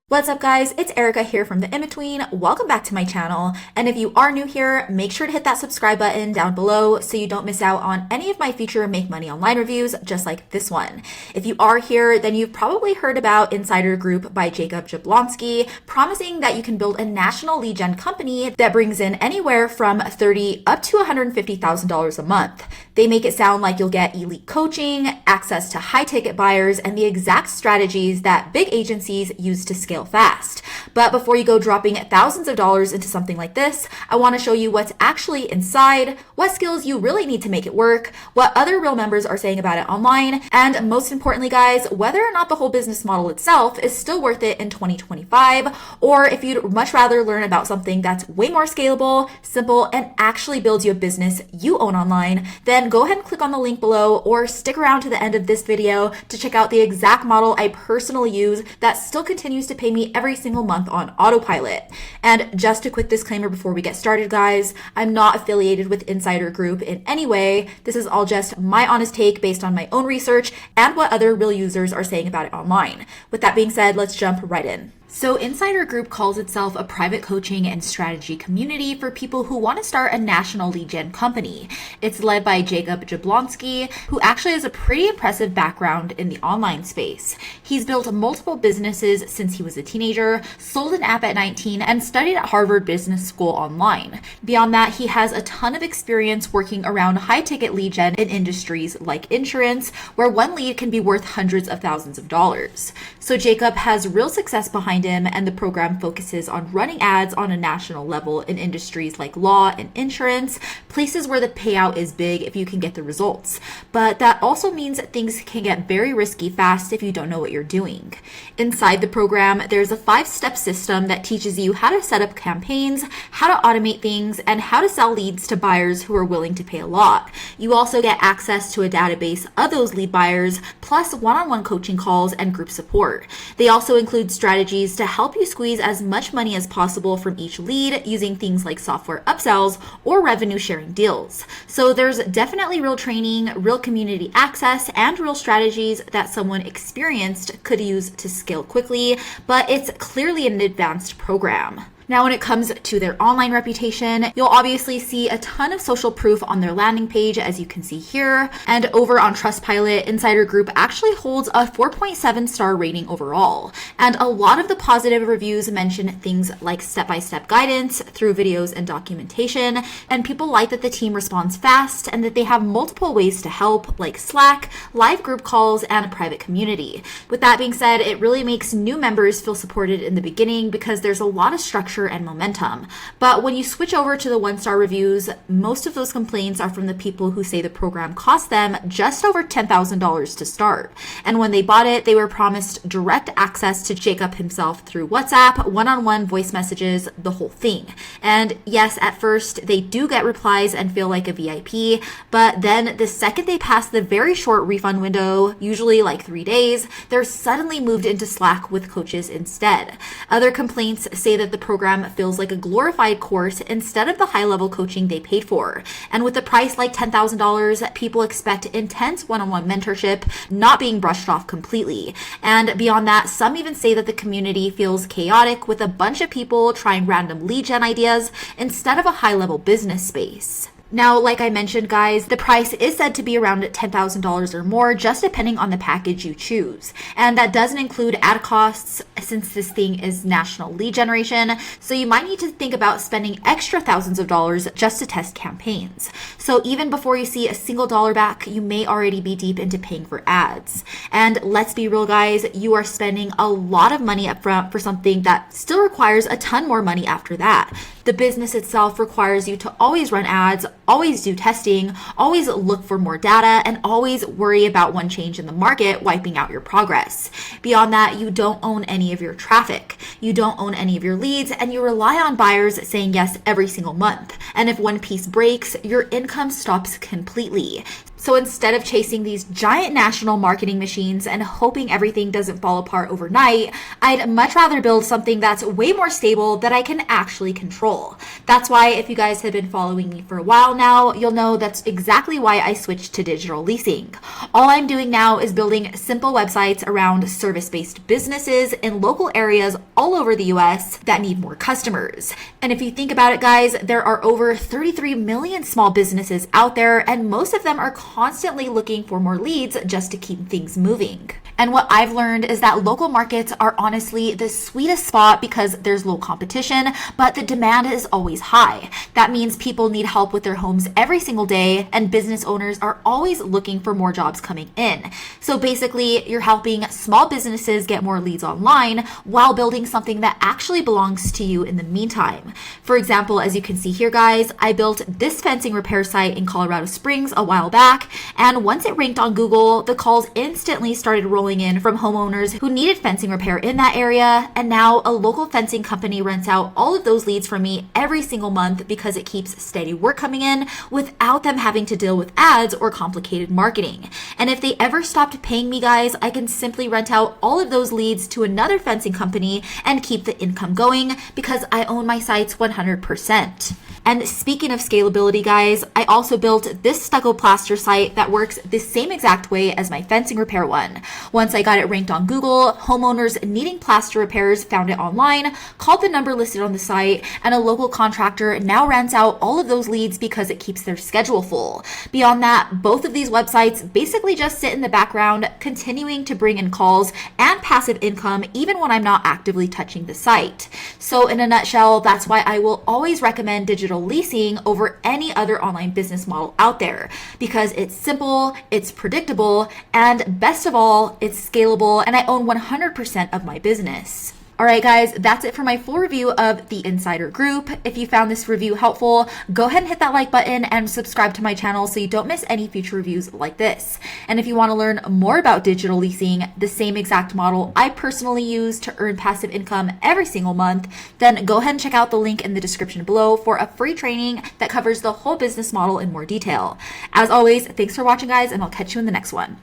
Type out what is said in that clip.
What's up guys, it's Erica here from The In-Between. Welcome back to my channel, and if you are new here, make sure to hit that subscribe button down below so you don't miss out on any of my future Make Money Online reviews just like this one. If you are here, then you've probably heard about Insider Group by Jacob Blonsky, promising that you can build a national lead gen company that brings in anywhere from $30,000 up to $150,000 a month. They make it sound like you'll get elite coaching, access to high ticket buyers, and the exact strategies that big agencies use to scale fast. But before you go dropping thousands of dollars into something like this, I want to show you what's actually inside, what skills you really need to make it work, what other real members are saying about it online, and most importantly guys, whether or not the whole business model itself is still worth it in 2025, or if you'd much rather learn about something that's way more scalable, simple, and actually builds you a business you own online, then go ahead and click on the link below or stick around to the end of this video to check out the exact model I personally use that still continues to pay me every single month on autopilot. And just a quick disclaimer before we get started guys, I'm not affiliated with Insider Group in any way. This is all just my honest take based on my own research and what other real users are saying about it online. With that being said, let's jump right in. So Insider Group calls itself a private coaching and strategy community for people who want to start a national lead gen company. It's led by Jacob Blonsky, who actually has a pretty impressive background in the online space. He's built multiple businesses since he was a teenager, sold an app at 19, and studied at Harvard Business School online. Beyond that, he has a ton of experience working around high-ticket lead gen in industries like insurance, where one lead can be worth hundreds of thousands of dollars. So Jacob has real success behind him, and the program focuses on running ads on a national level in industries like law and insurance, places where the payout is big if you can get the results. But that also means that things can get very risky fast if you don't know what you're doing. Inside the program, there's a 5-step system that teaches you how to set up campaigns, how to automate things, and how to sell leads to buyers who are willing to pay a lot. You also get access to a database of those lead buyers, plus one-on-one coaching calls and group support. They also include strategies to help you squeeze as much money as possible from each lead using things like software upsells or revenue sharing deals. So there's definitely real training, real community access, and real strategies that someone experienced could use to scale quickly, but it's clearly an advanced program. Now, when it comes to their online reputation, you'll obviously see a ton of social proof on their landing page, as you can see here. And over on Trustpilot, Insider Group actually holds a 4.7 star rating overall. And a lot of the positive reviews mention things like step-by-step guidance through videos and documentation. And people like that the team responds fast and that they have multiple ways to help, like Slack, live group calls, and a private community. With that being said, it really makes new members feel supported in the beginning because there's a lot of structure and momentum. But when you switch over to the 1-star reviews, most of those complaints are from the people who say the program cost them just over $10,000 to start. And when they bought it, they were promised direct access to Jacob himself through WhatsApp, one-on-one voice messages, the whole thing. And yes, at first they do get replies and feel like a VIP, but then the second they pass the very short refund window, usually like 3 days, they're suddenly moved into Slack with coaches instead. Other complaints say that the program feels like a glorified course instead of the high-level coaching they paid for. And with a price like $10,000, people expect intense one-on-one mentorship, not being brushed off completely. And beyond that, some even say that the community feels chaotic with a bunch of people trying random lead gen ideas instead of a high-level business space. Now, like I mentioned, guys, the price is said to be around $10,000 or more, just depending on the package you choose. And that doesn't include ad costs, since this thing is national lead generation. So you might need to think about spending extra thousands of dollars just to test campaigns. So even before you see a single dollar back, you may already be deep into paying for ads. And let's be real, guys, you are spending a lot of money upfront for something that still requires a ton more money after that. The business itself requires you to always run ads, always do testing, always look for more data, and always worry about one change in the market wiping out your progress. Beyond that, you don't own any of your traffic. You don't own any of your leads, and you rely on buyers saying yes every single month. And if one piece breaks, your income stops completely. So instead of chasing these giant national marketing machines and hoping everything doesn't fall apart overnight, I'd much rather build something that's way more stable that I can actually control. That's why if you guys have been following me for a while now, you'll know that's exactly why I switched to digital leasing. All I'm doing now is building simple websites around service-based businesses in local areas all over the US that need more customers. And if you think about it, guys, there are over 33 million small businesses out there, and most of them are constantly looking for more leads just to keep things moving. And what I've learned is that local markets are honestly the sweetest spot because there's low competition, but the demand is always high. That means people need help with their homes every single day, and business owners are always looking for more jobs coming in. So basically, you're helping small businesses get more leads online while building something that actually belongs to you in the meantime. For example, as you can see here, guys, I built this fencing repair site in Colorado Springs a while back, and once it ranked on Google, the calls instantly started rolling in from homeowners who needed fencing repair in that area, and now a local fencing company rents out all of those leads from me every single month because it keeps steady work coming in without them having to deal with ads or complicated marketing. And if they ever stopped paying me, guys, I can simply rent out all of those leads to another fencing company and keep the income going because I own my sites 100%. And speaking of scalability, guys, I also built this stucco plaster site that works the same exact way as my fencing repair one. Once I got it ranked on Google, homeowners needing plaster repairs found it online, called the number listed on the site, and a local contractor now rents out all of those leads because it keeps their schedule full. Beyond that, both of these websites basically just sit in the background, continuing to bring in calls and passive income even when I'm not actively touching the site. So in a nutshell, that's why I will always recommend digital leasing over any other online business model out there, because it's simple, it's predictable, and best of all, it's scalable, and I own 100% of my business. All right, guys, that's it for my full review of the Insider Group. If you found this review helpful, go ahead and hit that like button and subscribe to my channel so you don't miss any future reviews like this. And if you want to learn more about digital leasing, the same exact model I personally use to earn passive income every single month, then go ahead and check out the link in the description below for a free training that covers the whole business model in more detail. As always, thanks for watching, guys, and I'll catch you in the next one.